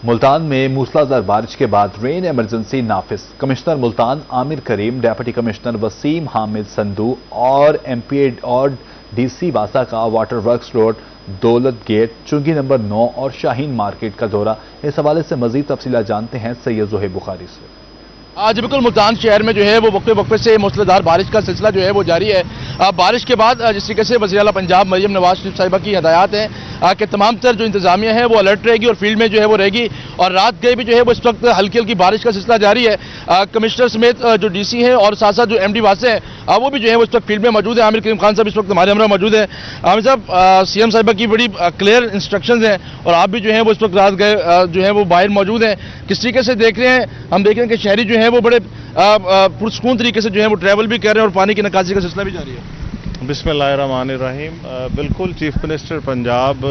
ملتان میں موسلادھار بارش کے بعد رین ایمرجنسی نافذ۔ کمشنر ملتان عامر کریم، ڈیپٹی کمشنر وسیم حامد سندھو اور ایم پی اور ڈی سی واسا کا واٹر ورکس روڈ، دولت گیٹ، چنگی نمبر 9 اور شاہین مارکیٹ کا دورہ۔ اس حوالے سے مزید تفصیلات جانتے ہیں سید زہیب بخاری سے۔ آج بالکل ملتان شہر میں جو ہے وہ وقفے وقفے سے موسلادھار بارش کا سلسلہ جو ہے وہ جاری ہے۔ بارش کے بعد جس طریقے سے وزیر اعلیٰ پنجاب مریم نواز شریف صاحبہ کی ہدایات ہیں کہ تمام تر جو انتظامیہ ہے وہ الرٹ رہے گی اور فیلڈ میں جو ہے وہ رہے گی، اور رات گئے بھی جو ہے وہ اس وقت ہلکی ہلکی بارش کا سلسلہ جاری ہے۔ کمشنر سمیت جو ڈی سی ہیں اور ساتھ ساتھ جو ایم ڈی واسے ہیں وہ بھی جو ہے وہ اس وقت فیلڈ میں موجود ہیں۔ عامر کریم خان صاحب اس وقت ہمارے ہمراہ موجود ہیں۔ عامر صاحب، سی ایم صاحبہ کی بڑی کلیئر انسٹرکشنز ہیں اور آپ بھی جو ہیں وہ اس وقت رات گئے جو ہے وہ باہر موجود ہیں، کس طریقے سے دیکھ رہے ہیں؟ ہم دیکھ رہے ہیں کہ شہری جو ہیں وہ بڑے پرسکون طریقے سے جو ہے وہ ٹریول بھی کر رہے ہیں اور پانی کی نکاسی کا سلسلہ بھی جاری ہے۔ بسم اللہ الرحمن الرحیم۔ بالکل چیف منسٹر پنجاب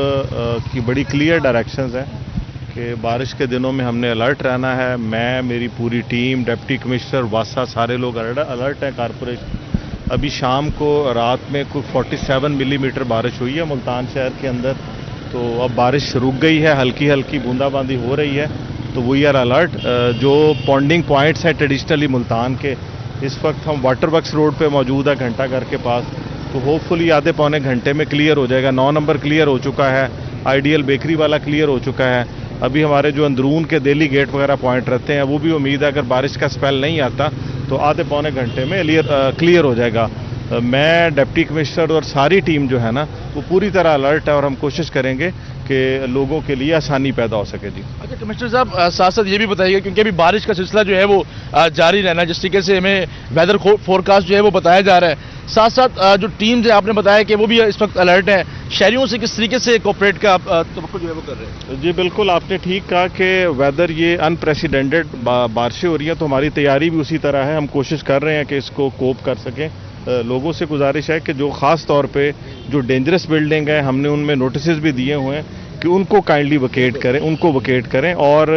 کی بڑی کلیئر ڈائریکشنز ہیں کہ بارش کے دنوں میں ہم نے الرٹ رہنا ہے۔ میں، میری پوری ٹیم، ڈپٹی کمشنر واسا، سارے لوگ الرٹ ہیں۔ کارپوریشن ابھی شام کو رات میں کوئی 47 ملی میٹر بارش ہوئی ہے ملتان شہر کے اندر، تو اب بارش رک گئی ہے، ہلکی ہلکی بوندا باندی ہو رہی ہے، تو وی آر الرٹ۔ جو پونڈنگ پوائنٹس ہیں ٹریڈیشنلی ملتان کے، اس وقت ہم واٹر ورکس روڈ پہ موجود ہے گھنٹہ گھر کے پاس، تو ہوپ فلی آدھے پونے گھنٹے میں کلیئر ہو جائے گا۔ 9 نمبر کلیئر ہو چکا ہے، آئیڈیل بیکری والا کلیئر ہو چکا ہے۔ ابھی ہمارے جو اندرون کے دہلی گیٹ وغیرہ پوائنٹ رہتے ہیں وہ بھی امید ہے اگر بارش کا سپیل نہیں آتا تو آدھے پونے گھنٹے میں کلیئر ہو جائے گا۔ میں، ڈپٹی کمشنر اور ساری ٹیم جو ہے نا وہ پوری طرح الرٹ ہے اور ہم کوشش کریں گے کہ لوگوں کے لیے آسانی پیدا ہو سکے۔ جی اچھا کمشنر صاحب، ساتھ ساتھ یہ بھی بتائیے کیونکہ ابھی بارش کا سلسلہ جو ہے وہ جاری رہنا ہے، جس طریقے سے ہمیں ویدر فورکاسٹ جو ہے وہ بتایا جا رہا ہے، ساتھ ساتھ جو ٹیمز ہیں آپ نے بتایا کہ وہ بھی اس وقت الرٹ ہیں، شہریوں سے کس طریقے سے کوپریٹ کا توقع جو ہے وہ کر رہے ہیں؟ جی بالکل، آپ نے ٹھیک کہا کہ ویدر یہ انپریسیڈنٹڈ بارشیں ہو رہی ہیں تو ہماری تیاری بھی اسی طرح ہے۔ ہم کوشش کر رہے ہیں کہ اس کو کوپ کر سکیں۔ لوگوں سے گزارش ہے کہ جو خاص طور پہ جو ڈینجرس بلڈنگ ہیں، ہم نے ان میں نوٹسز بھی دیے ہوئے ہیں کہ ان کو کائنڈلی ویکیٹ کریں، اور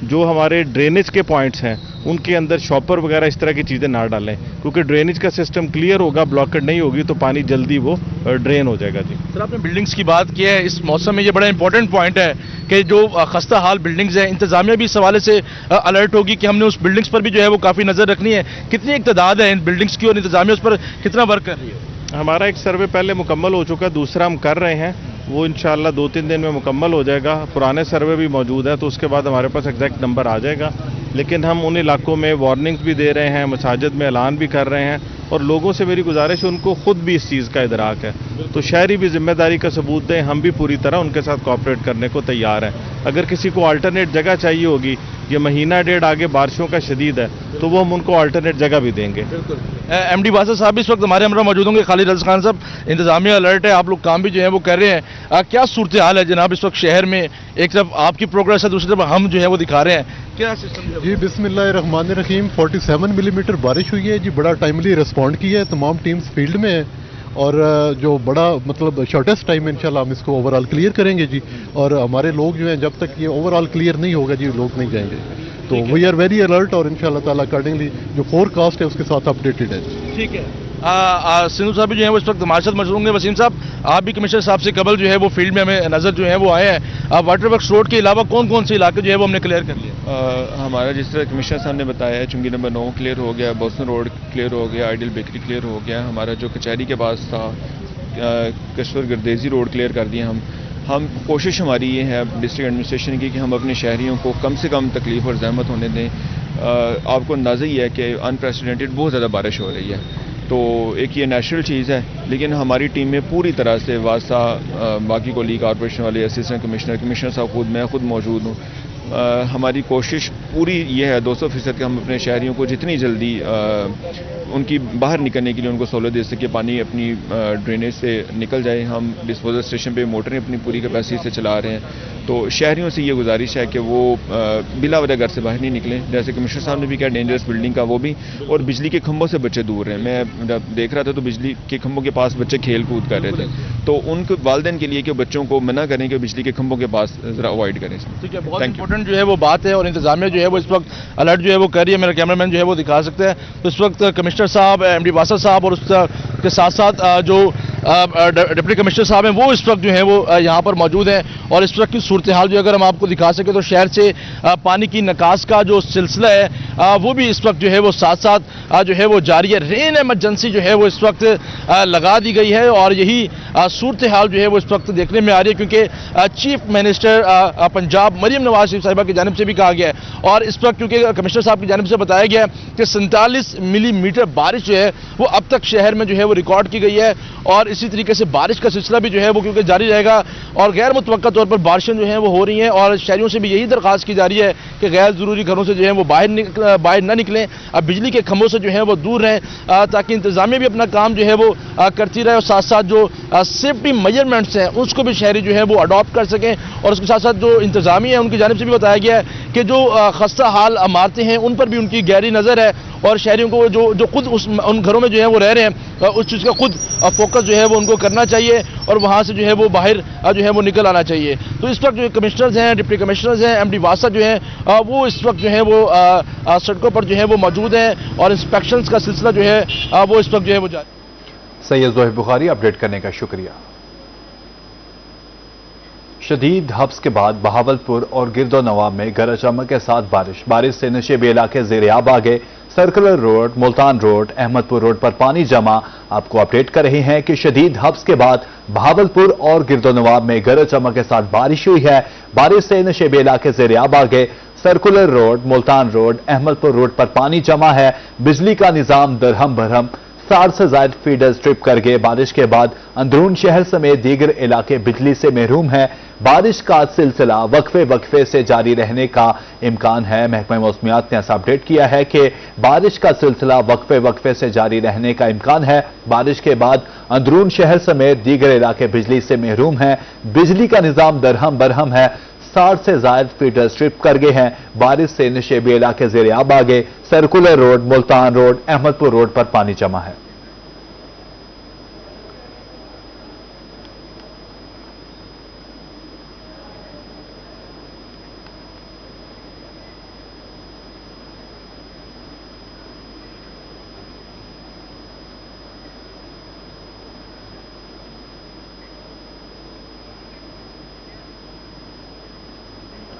جو ہمارے ڈرینیج کے پوائنٹس ہیں ان کے اندر شاپر وغیرہ اس طرح کی چیزیں نہ ڈالیں، کیونکہ ڈرینیج کا سسٹم کلیئر ہوگا، بلاکڈ نہیں ہوگی تو پانی جلدی وہ ڈرین ہو جائے گا۔ جی سر، آپ نے بلڈنگز کی بات کی ہے، اس موسم میں یہ بڑا امپورٹنٹ پوائنٹ ہے کہ جو خستہ حال بلڈنگز ہیں، انتظامیہ بھی اس حوالے سے الرٹ ہوگی کہ ہم نے اس بلڈنگز پر بھی جو ہے وہ کافی نظر رکھنی ہے۔ کتنی ایک تعداد ہے ان بلڈنگز کی اور انتظامیہ اس پر کتنا ورک کر رہی ہے؟ ہمارا ایک سروے پہلے مکمل ہو چکا ہے، دوسرا ہم کر رہے ہیں، وہ انشاءاللہ 2-3 دن میں مکمل ہو جائے گا۔ پرانے سروے بھی موجود ہے تو اس کے بعد ہمارے پاس ایگزیکٹ نمبر آ جائے گا، لیکن ہم ان علاقوں میں وارننگز بھی دے رہے ہیں، مساجد میں اعلان بھی کر رہے ہیں، اور لوگوں سے میری گزارش ہے ان کو خود بھی اس چیز کا ادراک ہے، تو شہری بھی ذمہ داری کا ثبوت دیں، ہم بھی پوری طرح ان کے ساتھ کوآپریٹ کرنے کو تیار ہیں۔ اگر کسی کو آلٹرنیٹ جگہ چاہیے ہوگی، یہ مہینہ ڈیڑھ آگے بارشوں کا شدید ہے تو وہ ہم ان کو آلٹرنیٹ جگہ بھی دیں گے۔ ایم ڈی واسا صاحب اس وقت ہمارے ہمراہ موجود ہوں گے۔ خالد رضا خان صاحب، انتظامیہ الرٹ ہے، آپ لوگ کام بھی جو ہے وہ کر رہے ہیں، کیا صورتحال ہے جناب اس وقت شہر میں؟ ایک طرف آپ کی پروگرس ہے، دوسری طرف ہم جو ہے وہ دکھا رہے ہیں، کیا سسٹم ہے؟ جی بسم اللہ الرحمن الرحیم۔ 47 ملی میٹر بارش ہوئی ہے جی، بڑا ٹائملی رسپونڈ کیا ہے، تمام ٹیمز فیلڈ میں ہیں، اور جو بڑا مطلب شارٹیسٹ ٹائم میں انشاءاللہ ہم اس کو اوور آل کلیئر کریں گے جی، اور ہمارے لوگ جو ہیں جب تک یہ اوور آل کلیئر نہیں ہوگا جی لوگ نہیں جائیں گے، تو وی آر ویری الرٹ، اور انشاءاللہ تعالیٰ اکارڈنگلی جو فور کاسٹ ہے اس کے ساتھ اپڈیٹڈ ہے۔ ٹھیک ہے، سندھو صاحب بھی جو ہے وہ اس وقت ہمارے ساتھ موجود ہوں گے۔ وسیم صاحب، آپ بھی کمشنر صاحب سے قبل جو ہے وہ فیلڈ میں ہمیں نظر جو ہے وہ آئے ہیں، واٹر ورکس روڈ کے علاوہ کون کون سے علاقے جو ہے وہ ہم نے کلیئر کر لیے؟ ہمارا جس طرح کمشنر صاحب نے بتایا ہے، چنگی نمبر 9 کلیئر ہو گیا، بوسن روڈ کلیئر ہو گیا، آئیڈیل بیکری کلیئر ہو گیا، ہمارا جو کچہری کے پاس تھا کشور گردیزی روڈ کلیئر کر دیا ہم کوشش ہماری یہ ہے ڈسٹرکٹ ایڈمنسٹریشن کی کہ ہم اپنے شہریوں کو کم سے کم تکلیف اور زحمت ہونے دیں۔ آپ کو اندازہ ہی ہے کہ انپریسیڈنٹڈ بہت زیادہ بارش ہو رہی ہے، تو ایک یہ نیچرل چیز ہے، لیکن ہماری ٹیم میں پوری طرح سے واسطہ باقی کولی کارپوریشن والے اسسٹنٹ کمشنر صاحب میں خود موجود ہوں۔ ہماری کوشش پوری یہ ہے 200% کہ ہم اپنے شہریوں کو جتنی جلدی ان کی باہر نکلنے کے لیے ان کو سہولت دے سکے، پانی اپنی ڈرینیج سے نکل جائے۔ ہم ڈسپوزل اسٹیشن پہ موٹریں اپنی پوری کیپیسٹی سے چلا رہے ہیں، تو شہریوں سے یہ گزارش ہے کہ وہ بلا وجہ گھر سے باہر نہیں نکلیں، جیسے کمشنر صاحب نے بھی کہا ڈینجرس بلڈنگ کا وہ بھی، اور بجلی کے کھمبوں سے بچے دور رہیں۔ میں دیکھ رہا تھا تو بجلی کے کھمبوں کے پاس بچے کھیل کود کر رہے تھے، تو ان کے والدین کے لیے کہ بچوں کو منع کریں کہ بجلی کے کھمبوں کے پاس ذرا اوائڈ کریں۔ ٹھیک ہے، بہت امپورٹنٹ جو ہے وہ بات ہے، اور انتظامیہ جو ہے وہ اس وقت الرٹ جو ہے وہ کر رہی ہے۔ میرا کیمرہ مین جو ہے وہ دکھا سکتا ہے، تو اس وقت کمشنر صاحب، ایم ڈی واسا صاحب، اور اس کے ساتھ ساتھ جو डिप्टी कमिश्नर साहब हैं, वो इस वक्त जो है वो यहाँ पर मौजूद हैं। और इस वक्त की सूरत हाल जो अगर हम आपको दिखा सकें तो शहर से पानी की निकास का जो सिलसिला है वो भी इस वक्त जो है वो साथ साथ जो है वो जारी है। रेन इमरजेंसी जो है वो इस वक्त लगा दी गई है और यही सूरत हाल जो है वो इस वक्त देखने में आ रही है, क्योंकि चीफ मिनिस्टर पंजाब मरियम नवाज शरीफ साहिबा की जानिब से भी कहा गया है और इस वक्त क्योंकि कमिश्नर साहब की जानिब से बताया गया है कि 47 मिलीमीटर बारिश जो है वो अब तक शहर में जो है वो रिकॉर्ड की गई है। और इसी तरीके से बारिश का सिलसिला भी जो है वो क्योंकि जारी रहेगा और गैर मुतवक्का तौर पर बारिशें जो हैं वो हो रही हैं और शहरियों से भी यही दरख्वास्त की जा रही है कि गैर ज़रूरी घरों से जो है वो बाहर ना निकलें, बिजली के खंभों से जो है वो दूर रहें ताकि इंतज़ामिया भी अपना काम जो है वो करती रहे और साथ साथ जो सेफ्टी मेजरमेंट्स हैं उसको भी शहरी जो है वो अडॉप्ट कर सकें। और उसके साथ साथ जो इंतज़ामिया है उनकी जानिब से भी बताया गया है कि जो खस्ता हाल इमारतें हैं उन पर भी उनकी गहरी नज़र है और शहरियों को जो खुद उन घरों में जो है वो रह रहे हैं उस चीज़ का खुद फोकस जो है वो उनको करना चाहिए और वहाँ से जो है वो बाहर जो है वो निकल आना चाहिए। तो इस वक्त जो कमिश्नर्स हैं, डिप्टी कमिश्नर्स हैं, एमडी वासा जो हैं वो इस वक्त जो है वो सड़कों पर जो है वो मौजूद हैं और इंस्पेक्शंस का सिलसिला जो है वो इस वक्त जो है वो जारी। सैयद ज़ोहैब बुखारी अपडेट करने का शुक्रिया। शदीद हब्स के बाद बहावलपुर और गिरदोनवा में गरज चमक के साथ बारिश से नशेबी इलाके ज़ेर-ए-आब आ गए। Circular road, Multan road, Ahmedpur road पर पानी जमा। आपको अपडेट कर रहे हैं कि शदीद हब्स के बाद बहावलपुर और गिरदोनवा में गरज चमक के साथ बारिश हुई है। बारिश से नशेबी इलाके ज़ेर-ए-आब आ गए। Circular road, Multan road, Ahmedpur road पर पानी जमा है। बिजली का निजाम दरहम बरहम। 60 से ज्यादा फीडर स्ट्रिप कर गए। बारिश के बाद अंदरून शहर समेत दीगर इलाके बिजली से महरूम हैं। बारिश का सिलसिला वक्फे से जारी रहने का इम्कान है। महकमा मौसमियात ने ऐसा अपडेट किया है कि बारिश का सिलसिला वक्फे से जारी रहने का इम्कान है। बारिश के बाद अंदरून शहर समेत दीगर इलाके बिजली से महरूम हैं। बिजली का निजाम दरहम बरहम है। 60 से ज्यादा फीडर स्ट्रिप कर गए हैं। बारिश से नशेबी इलाके ज़ेर-ए-आब आ गए। Circular road, Multan road, Ahmedpur road पर पानी जमा है।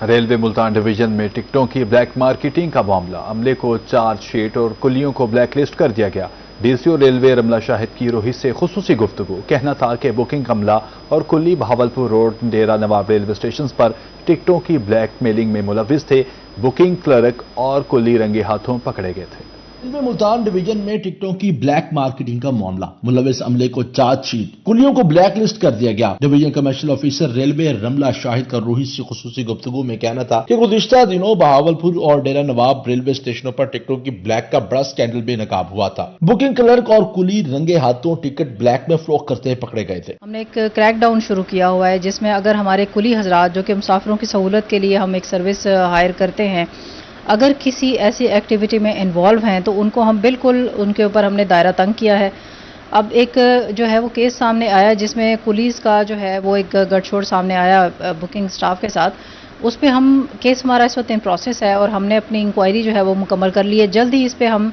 रेलवे मुल्तान डिवीजन में टिकटों की ब्लैक मार्केटिंग का मामला। अमले को चार्जशीट और कुलियों को ब्लैक लिस्ट कर दिया गया। डीसीओ रेलवे रमला शाहिद की रोहित से खुसूसी गुफ्तगू। कहना था कि बुकिंग अमला और कुली बहावलपुर रोड, डेरा नवाब रेलवे स्टेशन पर टिकटों की ब्लैक मेलिंग में मुलविस थे। बुकिंग क्लर्क और कुली रंगे हाथों पकड़े गए थे। रेलवे मुल्तान डिवीजन में टिकटों की ब्लैक मार्केटिंग का मामला। मुलविस अमले को चार्जशीट, कुलियों को ब्लैक लिस्ट कर दिया गया। Division commercial officer railway Ramla Shahid का रोहित से खुसूसी गुफ्तगू में कहना था कि गुज़िश्ता दिनों बहावलपुर और डेरा नवाब रेलवे स्टेशनों पर टिकटों की ब्लैक का बड़ा स्कैंडल बेनकाब हुआ था। बुकिंग क्लर्क और कुली रंगे हाथों टिकट ब्लैक में फरोख्त करते पकड़े गए थे। हमने एक क्रैकडाउन शुरू किया हुआ है जिसमें अगर हमारे कुली हजरात जो कि मुसाफिरों की सहूलत के लिए हम एक सर्विस हायर करते हैं, अगर किसी ऐसी एक्टिविटी में इन्वॉल्व हैं तो उनको हम बिल्कुल उनके ऊपर हमने दायरा तंग किया है। अब एक जो है वो केस सामने आया जिसमें पुलिस का जो है वो एक गठजोड़ सामने आया बुकिंग स्टाफ के साथ। उस पर हम केस हमारा इस वक्त इन प्रोसेस है और हमने अपनी इंक्वायरी जो है वो मुकम्मल कर ली है। जल्द ही इस पर हम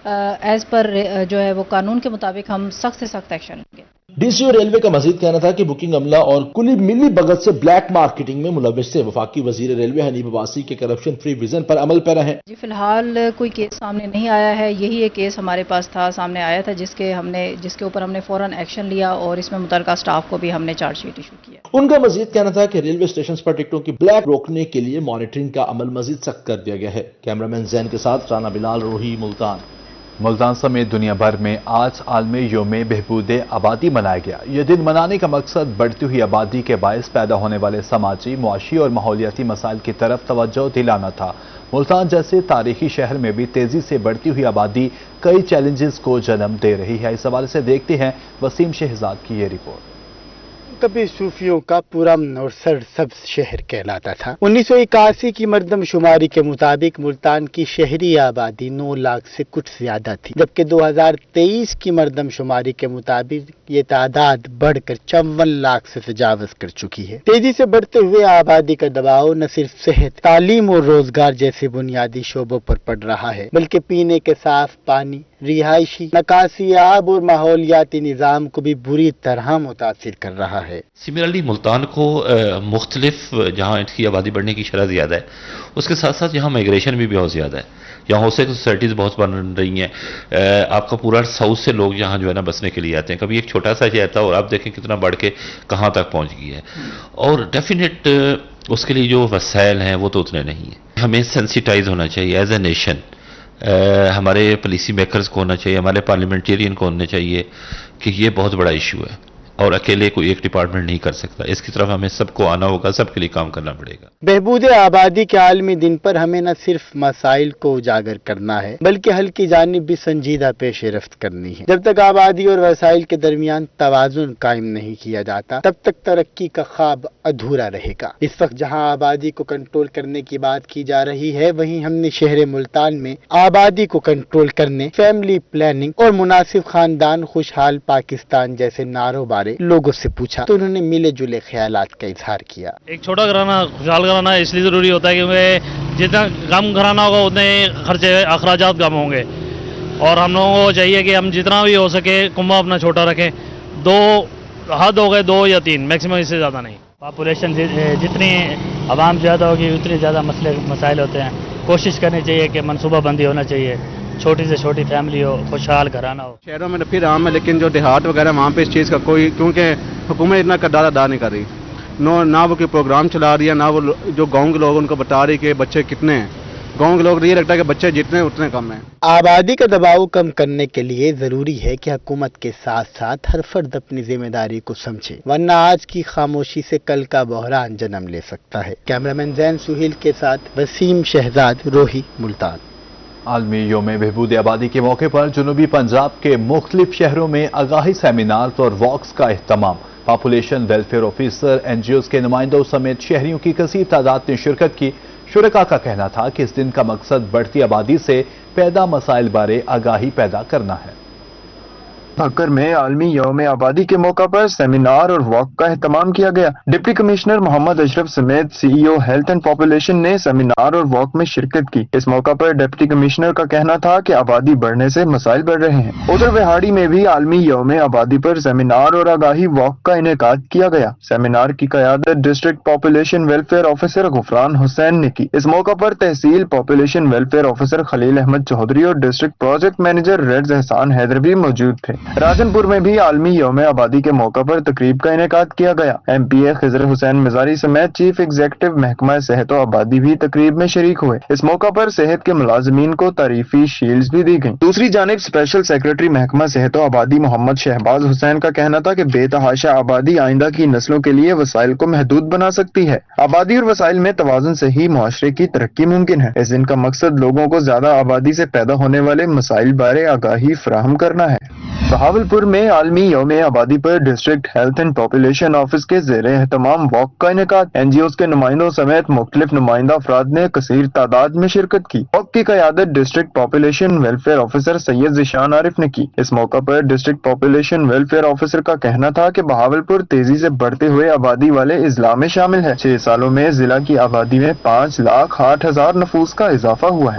एज पर जो है वो कानून के मुताबिक हम सख्त से सख्त एक्शन लेंगे। डीसीओ रेलवे का मजीद कहना था कि बुकिंग अमला और कुली मिली भगत से ब्लैक मार्केटिंग में मुलविस से। वफाकी वजीर रेलवे हनीफ अब्बासी के करप्शन फ्री विजन पर अमल पैरा है। जी फिलहाल कोई केस सामने नहीं आया है। यही एक केस हमारे पास था, सामने आया था जिसके ऊपर हमने फौरन एक्शन लिया और इसमें मुतल्लिका स्टाफ को भी हमने चार्जशीट इशू किया। उनका मजीद कहना था कि रेलवे स्टेशन पर टिकटों की ब्लैक रोकने के लिए मॉनिटरिंग का अमल मजीद सख्त कर दिया गया है। कैमरामैन जैन के साथ राना बिलाल, रोही, मुल्तान समेत दुनिया भर में आज आलमी यौम बहबूद आबादी मनाया गया। यह दिन मनाने का मकसद बढ़ती हुई आबादी के बायस पैदा होने वाले समाजी, मुआशी और माहौलियाती मसाइल की तरफ तवज्जो दिलाना था। मुल्तान जैसे तारीखी शहर में भी तेजी से बढ़ती हुई आबादी कई चैलेंजेस को जन्म दे रही है। इस हवाले से देखते हैं वसीम शहजाद की ये रिपोर्ट। कभी सूफियों का पुरअमन और सरसब्ज शहर कहलाता था। 1981 की मर्दम शुमारी के मुताबिक मुल्तान की शहरी आबादी 9 लाख से कुछ ज्यादा थी, जबकि 2023 की मर्दम शुमारी के मुताबिक ये तादाद बढ़कर 54 लाख से तजावज कर चुकी है। तेजी से बढ़ते हुए आबादी का दबाव न सिर्फ सेहत, तालीम और रोजगार जैसे बुनियादी शोबों पर पड़ रहा है, बल्कि पीने के साफ पानी, रिहायशी, नकासी आब और माहौलियाती निज़ाम को भी बुरी तरह मुतासिर कर रहा है। सिमिलरली मुल्तान को मुख्तलिफ जहाँ इसकी आबादी बढ़ने की शरह ज़्यादा है, उसके साथ साथ यहाँ माइग्रेशन भी बहुत ज़्यादा है। यहाँ होस्टेल सोसाइटीज़ बहुत बन रही हैं। आपका पूरा साउथ से लोग यहाँ जो है ना बसने के लिए आते हैं। कभी एक छोटा सा शहर था और आप देखें कितना बढ़ के कहाँ तक पहुँच गया है। और डेफिनेट उसके लिए जो वसाइल हैं वो तो उतने नहीं हैं। हमें सेंसिटाइज होना चाहिए एज ए नेशन। हमारे पॉलिसी मेकर्स को होना चाहिए, हमारे पार्लियामेंटेरियन को होना चाहिए कि ये बहुत बड़ा इशू है और अकेले कोई एक डिपार्टमेंट नहीं कर सकता। इसकी तरफ हमें सबको आना होगा, सबके लिए काम करना पड़ेगा। बहबूद आबादी के आलमी दिन पर हमें न सिर्फ मसाइल को उजागर करना है, बल्कि हल की जानिब भी संजीदा पेश रफ्त करनी है। जब तक आबादी और वसाइल के दरमियान तवाजुन कायम नहीं किया जाता, तब तक तरक्की का ख्वाब अधूरा रहेगा। इस वक्त जहाँ आबादी को कंट्रोल करने की बात की जा रही है, वहीं हमने शहर मुल्तान में आबादी को कंट्रोल करने, फैमिली प्लानिंग और मुनासिब खानदान खुशहाल पाकिस्तान जैसे नारों लोगों से पूछा तो उन्होंने मिले जुले ख्यालात का इजहार किया। एक छोटा घराना खुशहाल घराना इसलिए जरूरी होता है क्योंकि जितना कम घराना होगा उतने खर्चे अखराजात कम होंगे, और हम लोगों को चाहिए कि हम जितना भी हो सके कुंबा अपना छोटा रखें। 2 हद हो गए, 2 या 3 मैक्सिमम, इससे ज़्यादा नहीं। पॉपुलेशन जितनी आवाम ज़्यादा होगी उतने ज़्यादा मसाइल होते हैं। कोशिश करनी चाहिए कि मनसूबाबंदी होना चाहिए, छोटी से छोटी फैमिली हो, खुशहाल घराना हो। शहरों में फिर आम है, लेकिन जो देहात वगैरह वहाँ पे इस चीज़ का कोई, क्योंकि हुकूमत इतना किरदार अदा नहीं कर रही, ना वो कोई प्रोग्राम चला रही है, ना वो जो गांव के लोग उनको बता रही कि बच्चे कितने हैं। गांव के लोग ये लगता है कि बच्चे जितने उतने कम हैं। आबादी का दबाव कम करने के लिए जरूरी है कि हुकूमत के साथ साथ हर फर्द अपनी जिम्मेदारी को समझे, वरना आज की खामोशी से कल का बहरान जन्म ले सकता है। कैमरामैन जैन सुहेल के साथ वसीम शहजाद, रोही, मुल्तान। आलमी योम बहबूद आबादी के मौके पर जुनूबी पंजाब के मुख्तलिफ शहरों में आगाही सेमिनार और वॉक्स का एहतमाम। पॉपुलेशन वेलफेयर ऑफिसर, NGOs के नुमाइंदों समेत शहरियों की कसीर तादाद ने शिरकत की। शुरका का कहना था कि इस दिन का मकसद बढ़ती आबादी से पैदा मसाइल बारे आगाही पैदा करना है। भक्कर में आलमी यौम आबादी के मौका पर सेमिनार और वॉक का एहतमाम किया गया। डिप्टी कमिश्नर मोहम्मद अशरफ समेत CEO हेल्थ एंड पॉपुलेशन ने सेमिनार और वॉक में शिरकत की। इस मौका पर डिप्टी कमिश्नर का कहना था कि आबादी बढ़ने से मसाइल बढ़ रहे हैं। उधर विहाड़ी में भी आलमी यौम आबादी पर सेमिनार और आगाही वॉक का इनेकाद किया गया। सेमिनार की क़यादत district population welfare officer Gufran Hussain ने की। इस मौका पर तहसील population welfare officer Khalil Ahmed Chaudhry और डिस्ट्रिक्ट प्रोजेक्ट मैनेजर रेड्स एहसान हैदर भी मौजूद थे। राजनपुर में भी आलमी यौम आबादी के मौका पर तकरीब का इनेकाद किया गया। MPA खिजर हुसैन मिजारी समेत चीफ एग्जीक्यूटिव महकमा सेहत और आबादी भी तकरीब में शरीक हुए। इस मौका पर सेहत के मुलाजमीन को तारीफी शील्ड्स भी दी गई। दूसरी जानिब स्पेशल सेक्रेटरी महकमा सेहत और आबादी मोहम्मद शहबाज हुसैन का कहना था कि बेतहाशा आबादी आइंदा की नस्लों के लिए वसाइल को महदूद बना सकती है। आबादी और वसाइल में तवाजुन से ही मुआशरे की तरक्की मुमकिन है। इस दिन का मकसद लोगों को ज्यादा आबादी से पैदा होने वाले मसाइल बारे आगाही फराहम करना है। बहावलपुर में आलमी यौम आबादी पर district health and population office के ज़ेरे एहतमाम वॉक का इनेकाद। NGOs के नुमाइंदों समेत मुख्तलिफ नुमाइंदा अफराद ने कसीर तादाद में शिरकत की। वॉक की क़यादत district population welfare officer Syed Zeeshan Arif ने की। इस मौका पर डिस्ट्रिक्ट पॉपुलेशन वेलफेयर ऑफिसर का कहना था कि बहावलपुर तेजी से बढ़ते हुए आबादी वाले इजला में शामिल है। 6 सालों में जिला की आबादी में 5,08,000 नफूस का इजाफा हुआ है।